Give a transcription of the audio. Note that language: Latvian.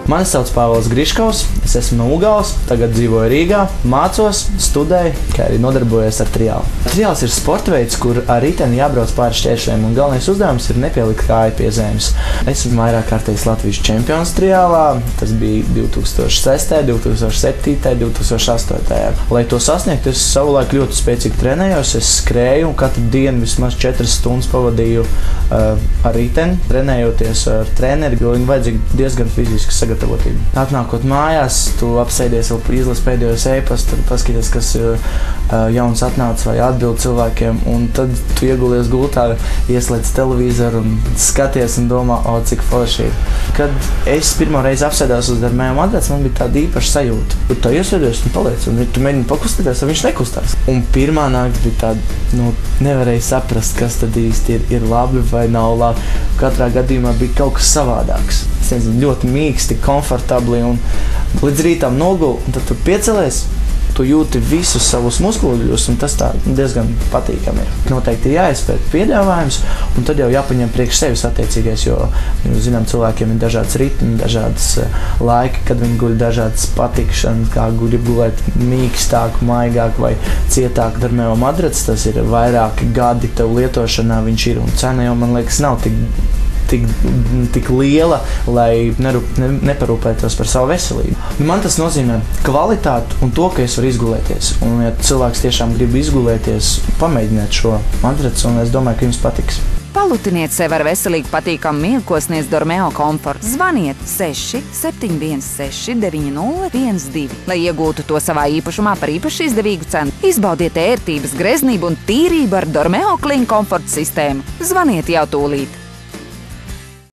Mani sauc Pāvils Griškovs, es esmu no Ugāles, tagad dzīvoju Rīgā, mācos, studēju, kā arī nodarbojos ar triālu. Triāls ir sporta veids, kur ar riteni jābrauc pāri šķēršļiem, un galvenais uzdevums ir nepielikt kāju pie zemes. Esmu vairāk kārtējis Latvijas čempions triālā, tas bija 2006, 2007, 2008. Lai to sasniegtu, es savulaik ļoti spēcīgi trenējos, es skrēju un katru dienu vismaz 4 stundas pavadīju ar riteni, trenējoties ar treneri, jo viņi vajadzīgi diezgan fiziski sagatavotību. Atnākot mājās, tu apsēdies vēl izlasi pēdējos e-pastus, tad paskaties, kas jauns atnāca vai atbild cilvēkiem, un tad tu iegulies gultā, ieslēdz televizoru un skaties un domā, cik forši ir. Kad es pirmo reizi apsēdās uz Dormeo madraces, man bija tāda īpaša sajūta. Tu tā iesēdies un paliec, un tu mēģini pakustēties, un viņš nekustās. Un pirmā nakts bija tāda, nevarēja saprast, kas tad īsti ir labi vai nav labi. Katrā gadījumā bija kaut kas savādāks. Es nezinu, ļoti mīksti, komfortabli, un līdz rītam noguli, un tad tu piecelies, tu jūti visus savus muskuļus, un tas tā diezgan patīkami ir. Noteikti jāizpēt piedāvājums, un tad jau jāpaņem priekš sevis attiecīgais, jo, zinām, cilvēkiem ir dažādas ritmi, dažādas laiki, kad viņi guļ dažādas patikšanas, kā grib gulēt mīkstāk, maigāk vai cietāk. Dormeo madraces, tas ir vairāki gadi tev lietošanā viņš ir, un cena jau, man liekas, nav tik liela, lai neparūpētos par savu veselību. Man tas nozīmē kvalitāti un to, ka es varu izgulēties. Un, ja cilvēks tiešām grib izgulēties, pamēģiniet šo madraci, un es domāju, ka jums patiks. Palutiniet sev ar veselīgi patīkamu miegu, ko sniedz Dormeo komforts. Zvaniet 6 716 9012, lai iegūtu to savā īpašumā par īpaši izdevīgu cenu. Izbaudiet ērtības, greznību un tīrību ar Dormeo Clean komforta sistēmu. Zvaniet jau tūlīt!